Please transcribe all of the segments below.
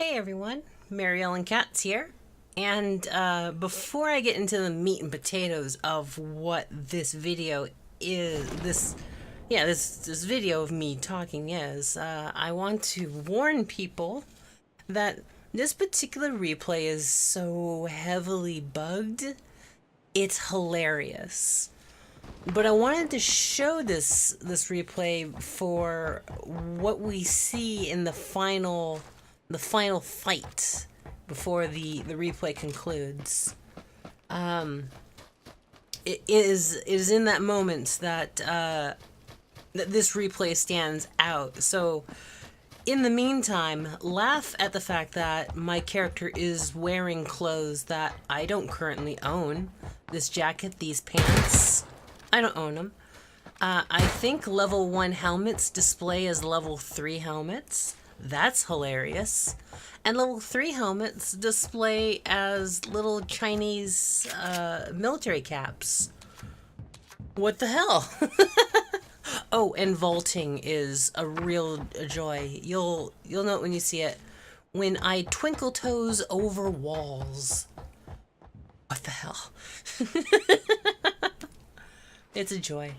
Hey everyone, Mary Ellen Katz here. And before I get into the meat and potatoes of what this video is, this video of me talking is, I want to warn people that this particular replay is so heavily bugged, it's hilarious. But I wanted to show this replay for what we see in the final fight before the replay concludes. It is in that moment that that this replay stands out. So in the meantime, laugh at the fact that my character is wearing clothes that I don't currently own. This jacket, these pants, I don't own them. I think level 1 helmets display as level 3 helmets. That's hilarious. And level 3 helmets display as little Chinese military caps. What the hell? Oh, and vaulting is a real joy. You'll know it when you see it. When I twinkle toes over walls. What the hell? It's a joy.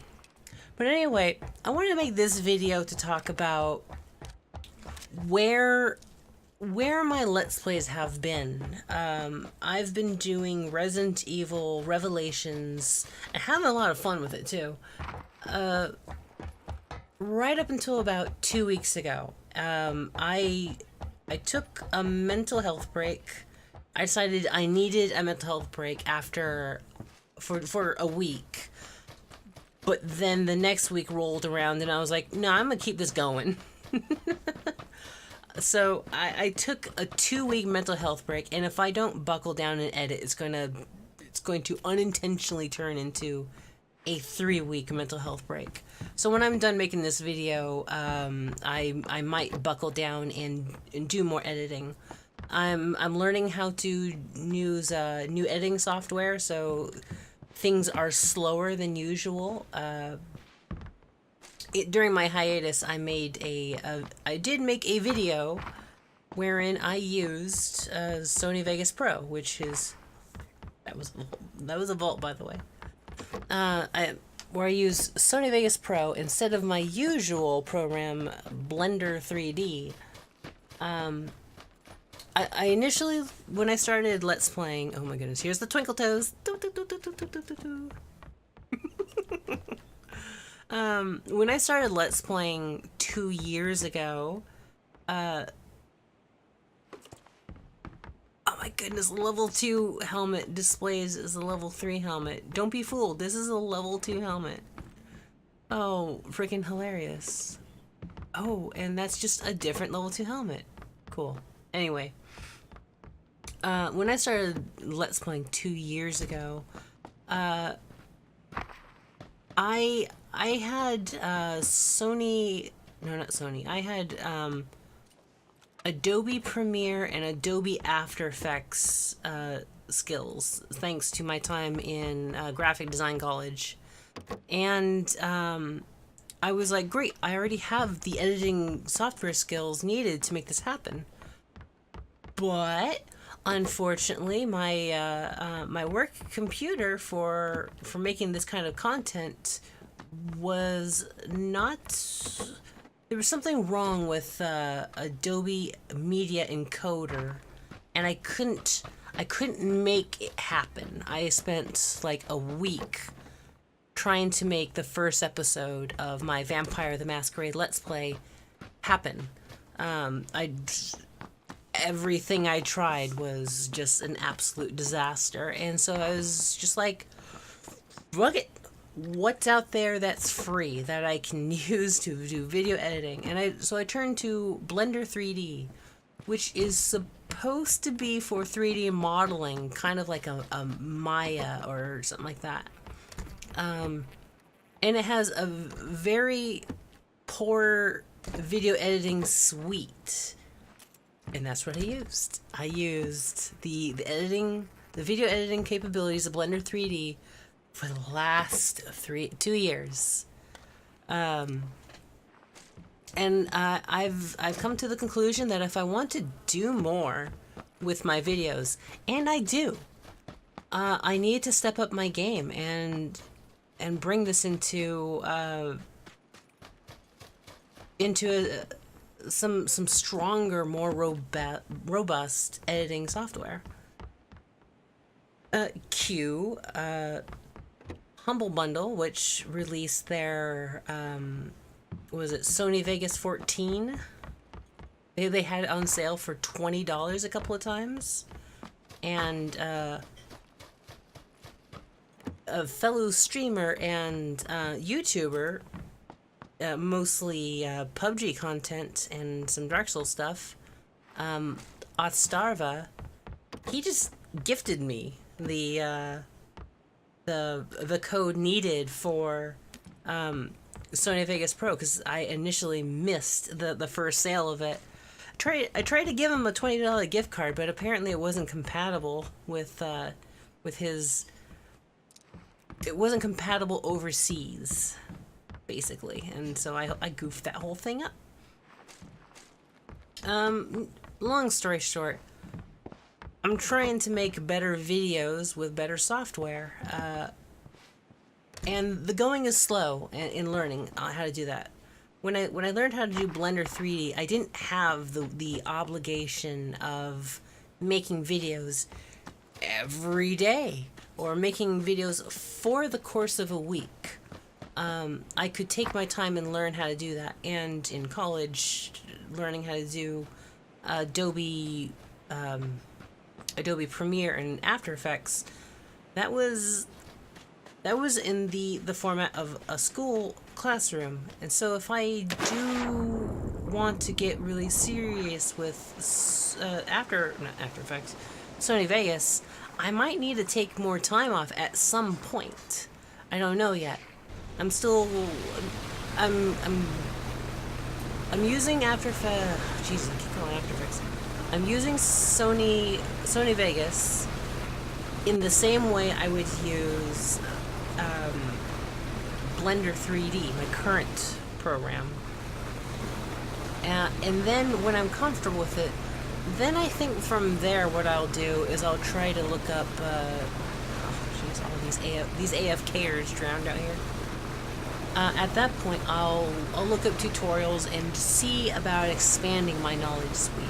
But anyway, I wanted to make this video to talk about where my Let's Plays have been. I've been doing Resident Evil Revelations and having a lot of fun with it too. Right up until about 2 weeks ago. I took a mental health break. I decided I needed a mental health break for a week. But then the next week rolled around and I was like, no, I'm gonna keep this going. So I took a 2-week mental health break, and if I don't buckle down and edit, it's going to unintentionally turn into a 3-week mental health break. So when I'm done making this video, I might buckle down and do more editing. I'm learning how to use new editing software, so things are slower than usual. During my hiatus, I did make a video wherein I used Sony Vegas Pro, which is that was a vault, by the way. Where I use Sony Vegas Pro instead of my usual program, Blender 3D. I initially, when I started Let's Playing, oh my goodness, here's the twinkle toes. When I started Let's Playing 2 years ago, oh my goodness, level 2 helmet displays as a level 3 helmet. Don't be fooled, this is a level 2 helmet. Oh, freaking hilarious. Oh, and that's just a different level 2 helmet. Cool. Anyway, when I started Let's Playing 2 years ago, I had Sony, no, not Sony. I had Adobe Premiere and Adobe After Effects skills, thanks to my time in graphic design college. And I was like, great, I already have the editing software skills needed to make this happen. But unfortunately, my my work computer for making this kind of content was not. There was something wrong with Adobe Media Encoder, and I couldn't make it happen. I spent like a week trying to make the first episode of my Vampire the Masquerade Let's Play happen. Everything I tried was just an absolute disaster, and so I was just like, fuck it. What's out there that's free that I can use to do video editing? And so I turned to Blender 3D, which is supposed to be for 3D modeling, kind of like a Maya or something like that. And it has a very poor video editing suite. And that's what I used. I used the video editing capabilities of Blender 3D for the last 2 years. And I've come to the conclusion that if I want to do more with my videos, and I do, I need to step up my game and bring this into some stronger, more robust editing software. Q, Humble Bundle, which released their was it Sony Vegas 14? They had it on sale for $20 a couple of times, and a fellow streamer and YouTuber, mostly PUBG content and some Dark Souls stuff, Otstarva, he just gifted me the code needed for Sony Vegas Pro, because I initially missed the first sale of it. I tried to give him a $20 gift card, but apparently it wasn't compatible with his. It wasn't compatible overseas, basically, and so I goofed that whole thing up. Long story short, I'm trying to make better videos with better software, and the going is slow in learning how to do that. When I learned how to do Blender 3D, I didn't have the obligation of making videos every day or making videos for the course of a week. I could take my time and learn how to do that. And in college, learning how to do Adobe Premiere and After Effects, that was in the format of a school classroom. And so if I do want to get really serious with After Effects, Sony Vegas, I might need to take more time off at some point. I don't know yet. I'm using After Effects. Jesus, I keep calling After Effects. I'm using Sony Vegas in the same way I would use Blender 3D, my current program. And then when I'm comfortable with it, then I think from there what I'll do is I'll try to look up all these AFKers drowned out here. At that point, I'll look up tutorials and see about expanding my knowledge suite.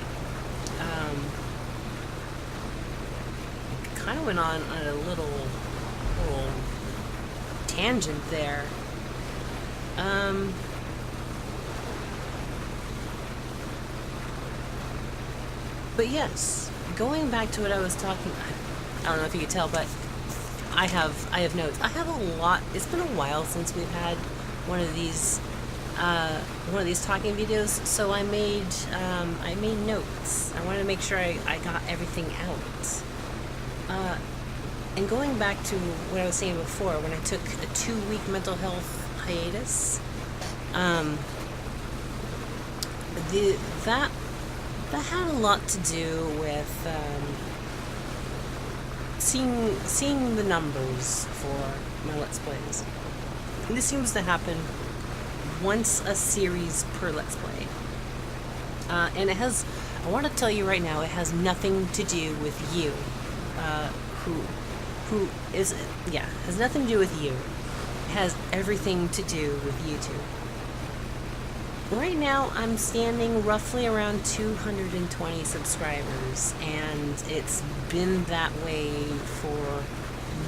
Kind of went on a little tangent there. But yes, going back to what I was talking, I don't know if you could tell, but I have notes. I have a lot. It's been a while since we've had one of these talking videos, so I made notes. I wanted to make sure I got everything out. And going back to what I was saying before, when I took a 2-week mental health hiatus, that had a lot to do with seeing the numbers for my Let's Plays. And this seems to happen once a series per Let's Play. And it has, I want to tell you right now, it has nothing to do with you. Has nothing to do with you. It has everything to do with YouTube. Right now, I'm standing roughly around 220 subscribers, and it's been that way for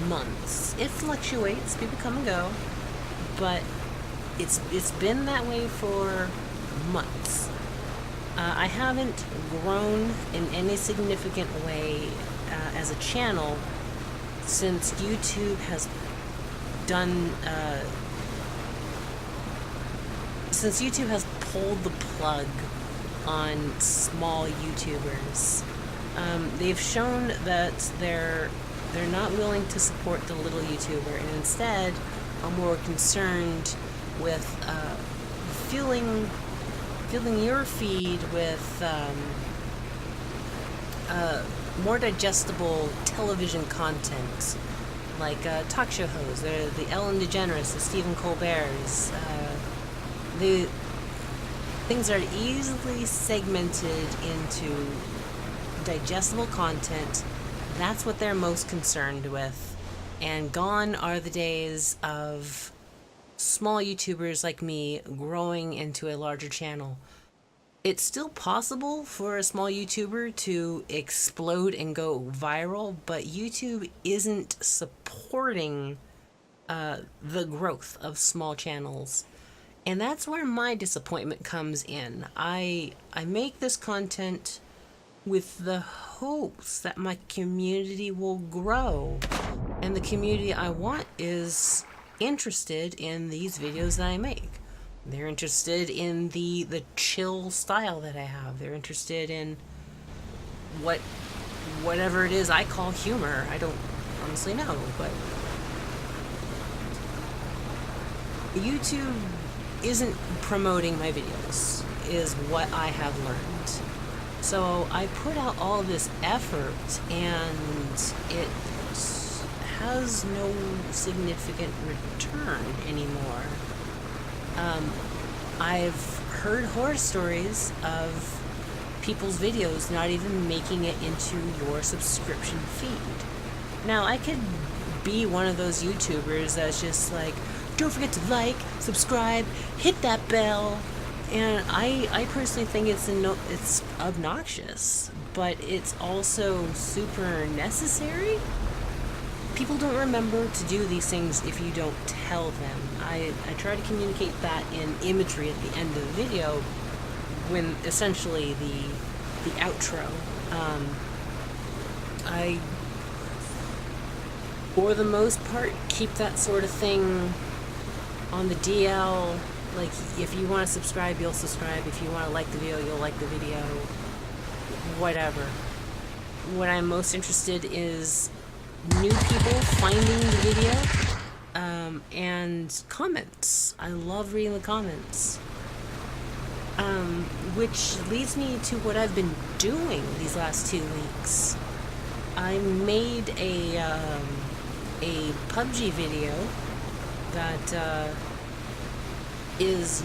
months. It fluctuates, people come and go, but it's been that way for months. I haven't grown in any significant way as a channel since YouTube has done since YouTube has pulled the plug on small YouTubers. They've shown that they're not willing to support the little YouTuber, and instead are more concerned with filling your feed with more digestible television content, like talk show hosts, the Ellen DeGeneres, the Stephen Colbert's, things that are easily segmented into digestible content. That's what they're most concerned with. And gone are the days of small YouTubers like me growing into a larger channel. It's still possible for a small YouTuber to explode and go viral, but YouTube isn't supporting the growth of small channels. And that's where my disappointment comes in. I make this content with the hopes that my community will grow. And the community I want is interested in these videos that I make. They're interested in the chill style that I have. They're interested in whatever it is I call humor. I don't honestly know, but YouTube isn't promoting my videos, is what I have learned. So I put out all this effort and it has no significant return anymore. I've heard horror stories of people's videos not even making it into your subscription feed. Now, I could be one of those YouTubers that's just like, don't forget to like, subscribe, hit that bell. And I personally think it's obnoxious, but it's also super necessary. People don't remember to do these things if you don't tell them. I try to communicate that in imagery at the end of the video, when essentially the outro. I, for the most part, keep that sort of thing on the DL. Like, if you want to subscribe, you'll subscribe. If you want to like the video, you'll like the video. Whatever. What I'm most interested is new people finding the video, and comments. I love reading the comments. Which leads me to what I've been doing these last 2 weeks. I made a PUBG video that is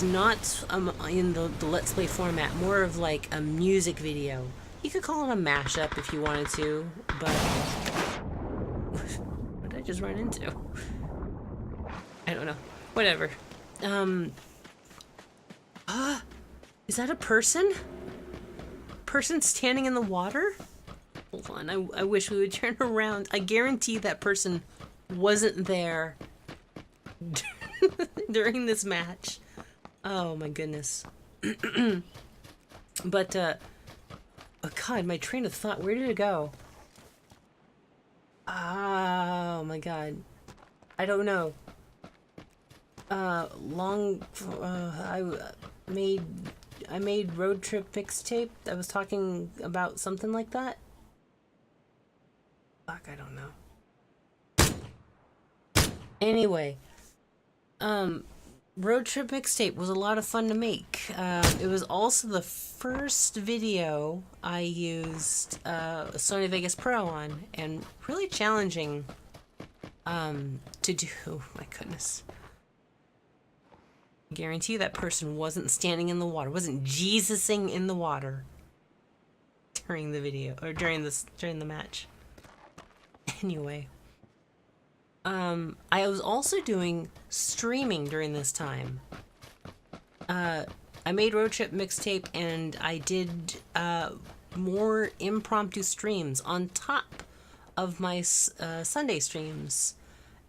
not in the Let's Play format, more of like a music video. You could call it a mashup if you wanted to, but what did I just run into? I don't know. Whatever. Is that a person? Person standing in the water? Hold on, I wish we would turn around. I guarantee that person wasn't there during this match. Oh my goodness. But, oh god, my train of thought, where did it go? Oh my god. I don't know. I made road trip mixtape. I was talking about something like that. Fuck, I don't know. Anyway, road trip mixtape was a lot of fun to make. It was also the first video I used Sony Vegas Pro on, and really challenging to do. Oh my goodness. I guarantee that person wasn't standing in the water, wasn't Jesusing in the water during the video, or during the match. Anyway, I was also doing streaming during this time. I made road trip mixtape, and I did more impromptu streams on top of my Sunday streams,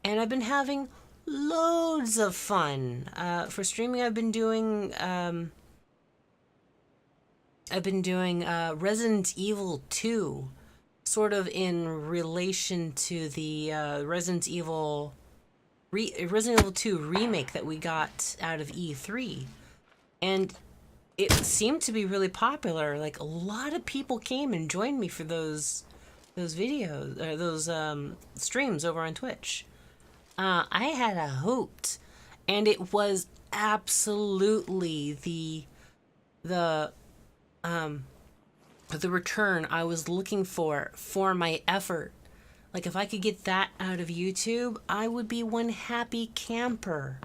and I've been having loads of fun. For streaming, I've been doing Resident Evil 2, sort of in relation to the Resident Evil 2 remake that we got out of E3, and it seemed to be really popular. Like, a lot of people came and joined me for those videos, or those streams over on Twitch. I had a hoot, and it was absolutely the return I was looking for my effort. Like, if I could get that out of YouTube, I would be one happy camper.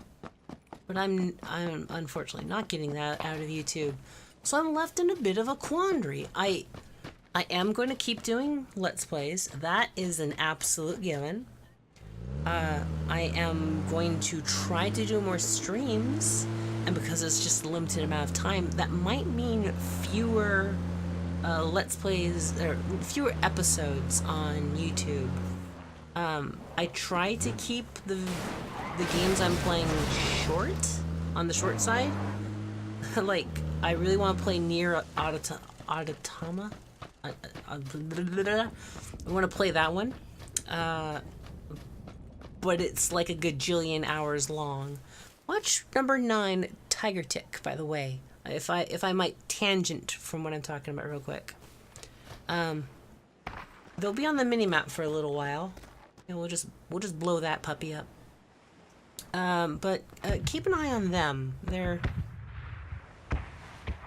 But I'm unfortunately not getting that out of YouTube. So I'm left in a bit of a quandary. I am going to keep doing Let's Plays. That is an absolute given. I am going to try to do more streams, and because it's just a limited amount of time, that might mean fewer Let's Plays, or fewer episodes on YouTube. I try to keep the games I'm playing short, on the short side. Like, I really want to play Nier Automata. I want to play that one. But it's like a gajillion hours long. Watch number 9, Tiger Tick, by the way. If I might tangent from what I'm talking about real quick. They'll be on the mini-map for a little while. And we'll just blow that puppy up. But keep an eye on them.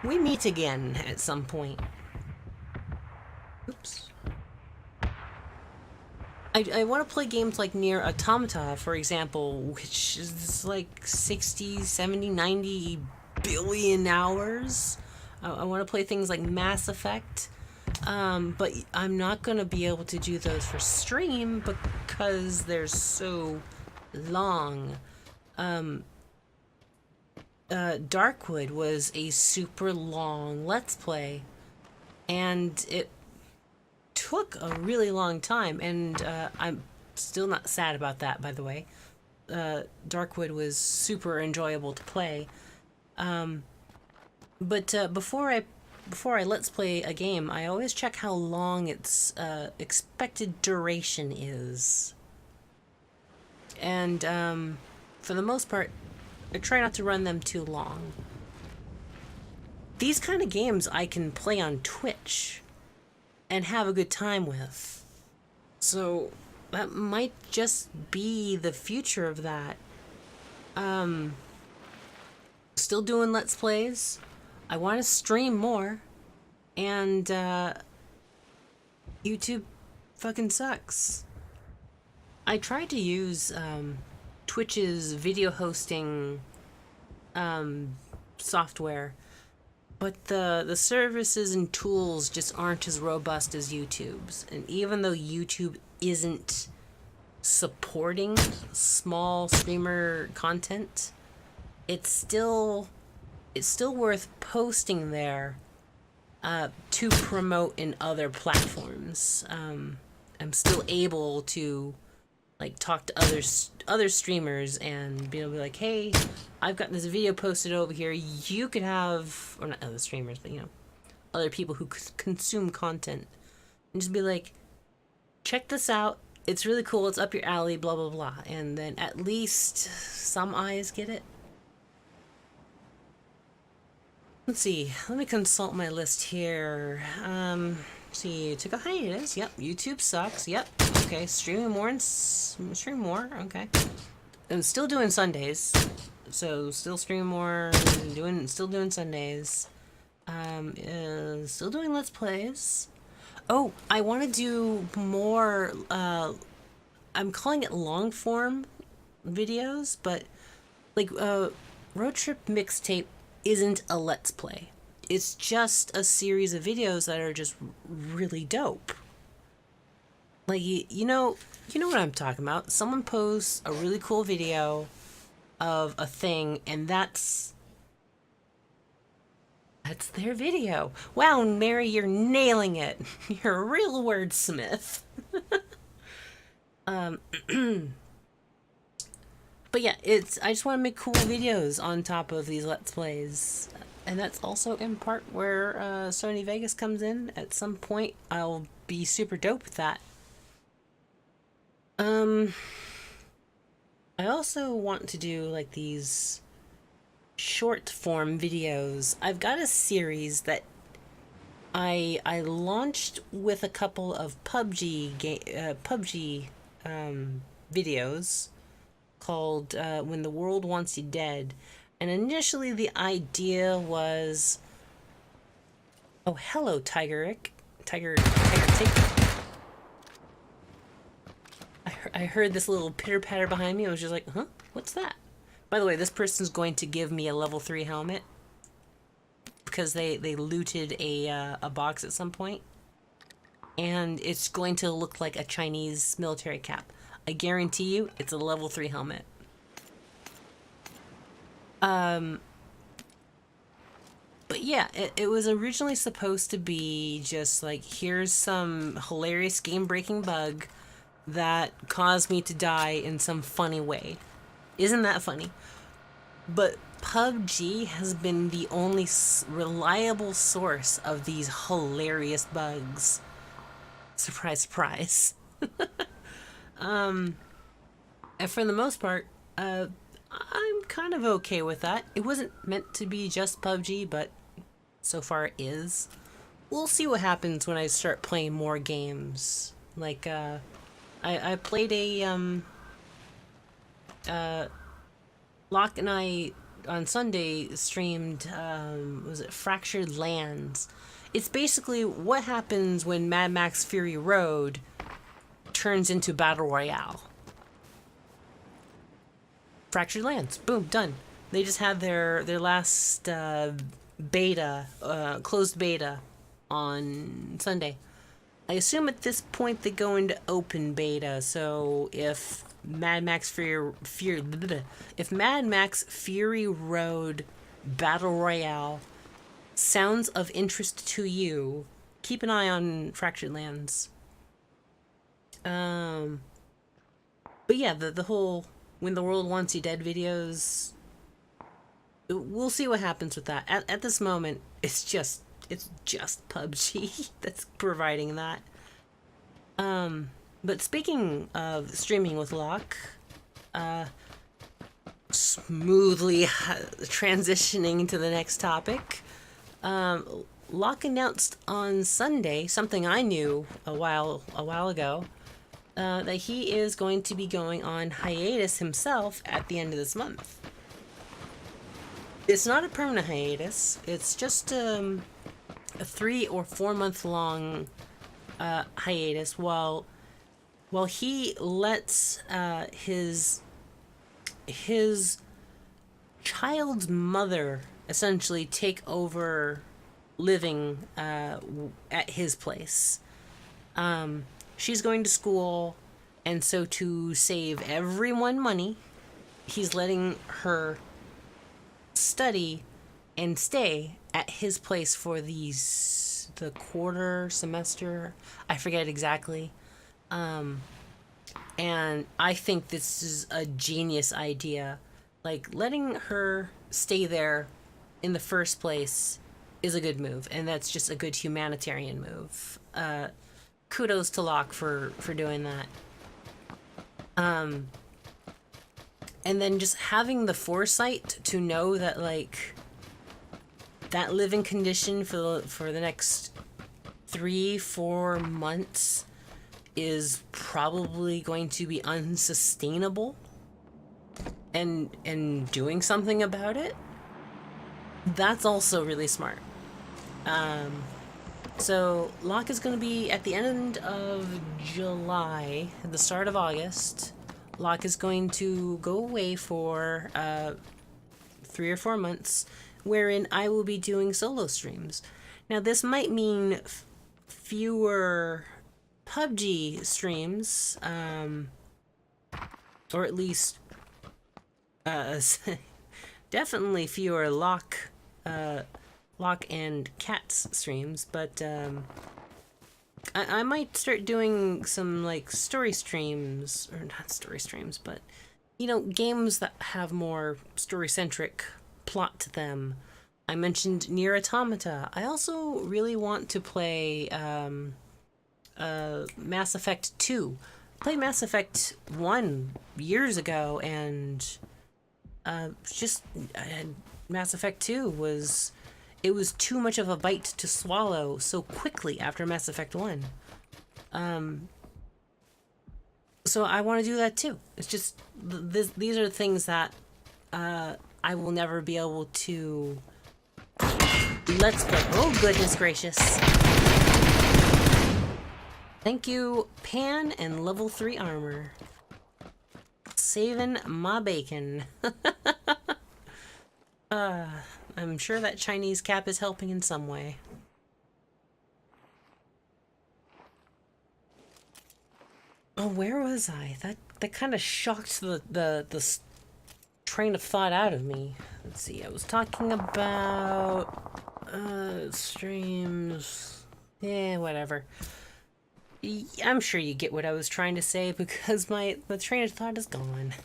We meet again at some point. Oops. I want to play games like Nier Automata, for example, which is like 60, 70, 90 billion hours. I want to play things like Mass Effect, but I'm not going to be able to do those for stream because they're so long. Darkwood was a super long Let's Play, and it took a really long time, and I'm still not sad about that, by the way. Darkwood was super enjoyable to play. But before I Let's Play a game, I always check how long its expected duration is. And for the most part, I try not to run them too long. These kind of games I can play on Twitch and have a good time with. So that might just be the future of that. Still doing Let's Plays. I want to stream more. And YouTube fucking sucks. I tried to use Twitch's video hosting software, but the services and tools just aren't as robust as YouTube's. And even though YouTube isn't supporting small streamer content, it's still worth posting there to promote in other platforms. I'm still able to like talk to other streamers and be able to be like, hey, I've got this video posted over here. You could have, or not other streamers, but other people who consume content, and just be like, check this out. It's really cool. It's up your alley. Blah blah blah. And then at least some eyes get it. Let's see. Let me consult my list here. See, took a hiatus. Yep. YouTube sucks. Yep. Okay. Streaming more and stream more. Okay. I'm still doing Sundays, so still stream more. Still doing Sundays. Still doing Let's Plays. Oh, I want to do more. I'm calling it long form videos, but like Road Trip Mixtape isn't a Let's Play. It's just a series of videos that are just really dope. Like, you know what I'm talking about. Someone posts a really cool video of a thing, and that's their video. Wow, Mary, you're nailing it. You're a real wordsmith. But yeah, I just want to make cool videos on top of these Let's Plays. And that's also in part where Sony Vegas comes in. At some point, I'll be super dope with that. I also want to do like these short form videos. I've got a series that I launched with a couple of PUBG videos called When the World Wants You Dead. And initially the idea was, oh, hello, Tiger Tick. I heard this little pitter patter behind me. I was just like, huh? What's that? By the way, this person's going to give me a level 3 helmet because they looted a box at some point, and it's going to look like a Chinese military cap. I guarantee you, it's a level 3 helmet. But yeah, it was originally supposed to be just like, here's some hilarious game-breaking bug that caused me to die in some funny way. Isn't that funny? But PUBG has been the only reliable source of these hilarious bugs. Surprise, surprise. And for the most part, I'm kind of okay with that. It wasn't meant to be just PUBG, but so far it is. We'll see what happens when I start playing more games. Like, I played a, Locke and I, on Sunday, streamed, was it Fractured Lands? It's basically what happens when Mad Max Fury Road turns into Battle Royale. Fractured Lands. Boom, done. They just had their last beta, closed beta on Sunday. I assume at this point they go into open beta, so if Mad Max Fury Road Battle Royale sounds of interest to you, keep an eye on Fractured Lands. But yeah, the whole When the World Wants You Dead videos, we'll see what happens with that. At this moment, it's just PUBG that's providing that. But speaking of streaming with Locke, smoothly transitioning to the next topic, Locke announced on Sunday something I knew a while ago, that he is going to be going on hiatus himself at the end of this month. It's not a permanent hiatus. It's just a 3 or 4 month long hiatus while he lets his child's mother essentially take over living at his place. She's going to school, and so to save everyone money, he's letting her study and stay at his place for the quarter semester. I forget exactly. And I think this is a genius idea. Like, letting her stay there in the first place is a good move, and that's just a good humanitarian move. Kudos to Locke for doing that. And then just having the foresight to know that, like, that living condition for the next 3-4 months is probably going to be unsustainable, and doing something about it, that's also really smart. So Locke is going to be at the end of July, at the start of August. Locke is going to go away for 3 or 4 months, wherein I will be doing solo streams. Now, this might mean fewer PUBG streams, or at least definitely fewer Locke and Katz streams, but I might start doing some, like, story streams, or not story streams, but, you know, games that have more story-centric plot to them. I mentioned Nier Automata. I also really want to play Mass Effect 2. I played Mass Effect 1 years ago, and Mass Effect 2 was too much of a bite to swallow so quickly after Mass Effect 1. So I want to do that too. It's just, these are things that I will never be able to... Let's go. Oh, goodness gracious. Thank you, Pan and level 3 armor. Let's saving my bacon. I'm sure that Chinese cap is helping in some way. Oh, where was I? That kind of shocked the train of thought out of me. Let's see. I was talking about streams. Yeah, whatever. I'm sure you get what I was trying to say because the train of thought is gone.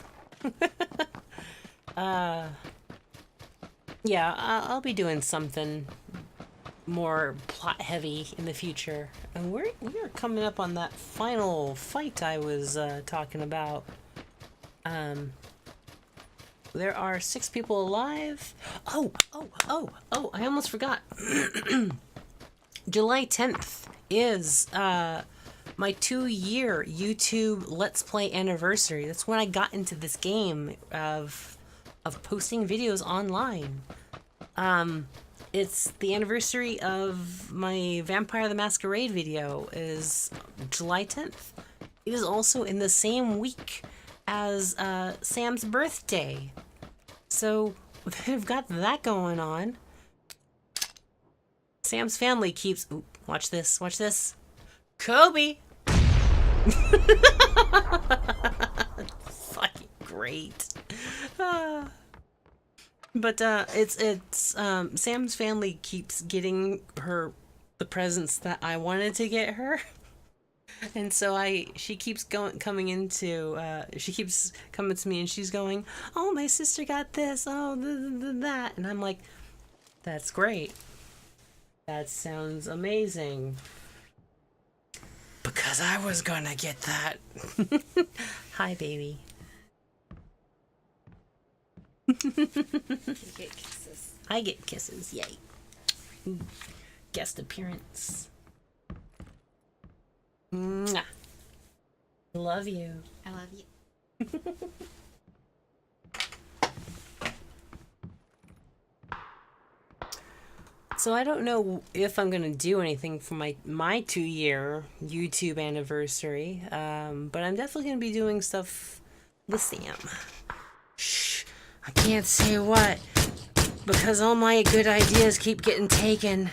Yeah, I'll be doing something more plot heavy in the future. And we're coming up on that final fight I was talking about. There are 6 people alive. Oh, I almost forgot. July 10th is my 2-year YouTube Let's Play anniversary. That's when I got into this game of posting videos online. It's the anniversary of my Vampire the Masquerade video is July 10th. It is also in the same week as Sam's birthday. So they've got that going on. Sam's family keeps... Ooh, watch this. Kobe! Fucking great. But it's Sam's family keeps getting her the presents that I wanted to get her. And so she keeps coming to me and she's going, "Oh, my sister got this. Oh, that." And I'm like, "That's great. That sounds amazing." Because I was gonna get that. Hi, baby. You get kisses. I get kisses. Yay. Guest appearance. Mwah. Love you. I love you. So I don't know if I'm gonna do anything for my 2-year YouTube anniversary, but I'm definitely gonna be doing stuff with Sam. Shh, I can't say what, because all my good ideas keep getting taken.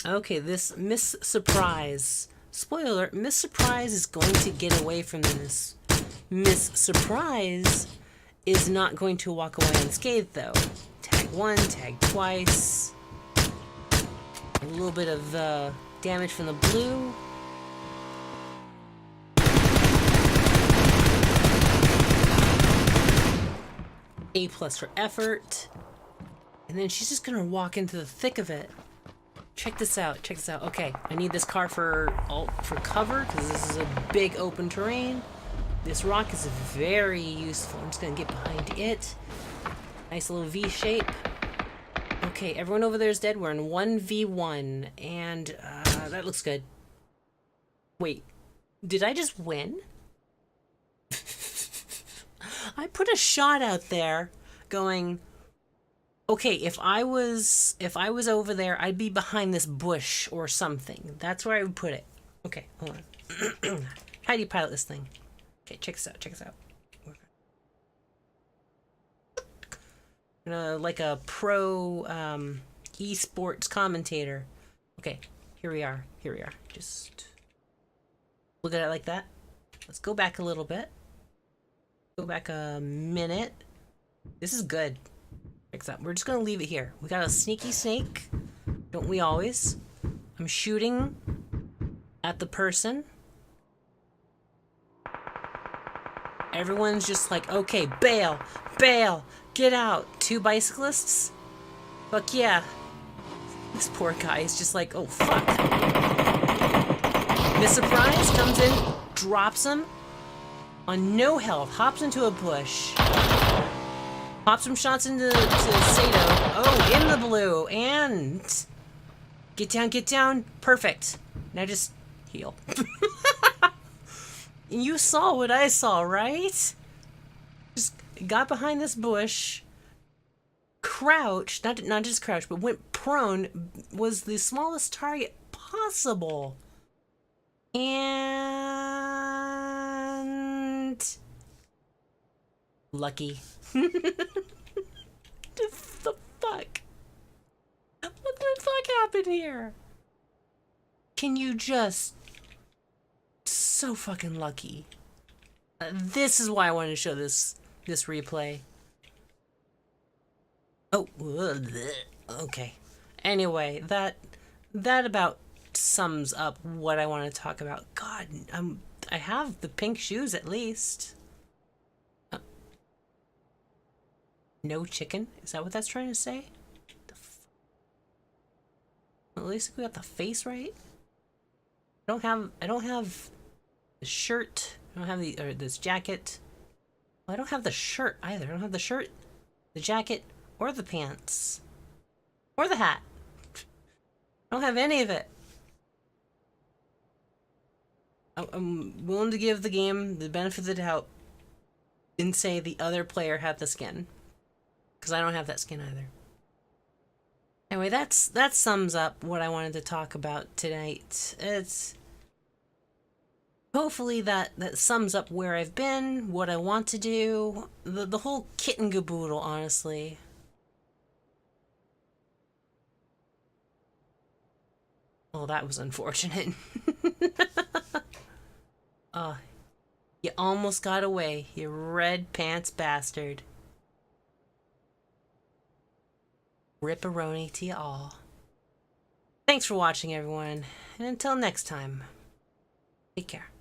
Okay, this Miss Surprise. Spoiler alert, Miss Surprise is going to get away from this. Miss Surprise is not going to walk away unscathed, though. Tag 1, tag twice. A little bit of damage from the blue. A+ for effort. And then she's just gonna walk into the thick of it. Check this out. Okay, I need this car for cover, because this is a big open terrain. This rock is very useful. I'm just gonna get behind it. Nice little V shape. Okay, everyone over there is dead. We're in 1v1, and that looks good. Wait, did I just win? I put a shot out there going, okay, if I was over there, I'd be behind this bush or something. That's where I would put it. Okay, hold on. How do you pilot this thing? Okay, check this out. Like a pro esports commentator. Okay, here we are. Just look at it like that. Let's go back a little bit. Go back a minute. This is good. Check this out. We're just gonna leave it here. We got a sneaky snake. Don't we always? I'm shooting at the person. Everyone's just like, okay, bail, get out. 2 bicyclists? Fuck yeah. This poor guy is just like, oh fuck. Miss Surprise comes in, drops him on no health, hops into a bush, pops some shots into Sato. Oh, in the blue, and get down, perfect. Now just heal. You saw what I saw, right? Just got behind this bush, crouched, not just crouched, but went prone, was the smallest target possible. And lucky. The fuck? What the fuck happened here? Can you just... So fucking lucky. This is why I wanted to show this replay. Oh, okay. Anyway, that about sums up what I want to talk about. God, I have the pink shoes at least. No chicken? Is that what that's trying to say? Well, at least we got the face right. I don't have the shirt. I don't have this jacket. Well, I don't have the shirt either. I don't have the shirt, the jacket, or the pants. Or the hat. I don't have any of it. I'm willing to give the game the benefit of the doubt and say the other player had the skin. Because I don't have that skin either. Anyway, that sums up what I wanted to talk about tonight. It's... Hopefully that sums up where I've been, what I want to do, the whole kit and caboodle, honestly. Oh, that was unfortunate. You almost got away, you red pants bastard. Ripperoni to you all. Thanks for watching, everyone, and until next time, take care.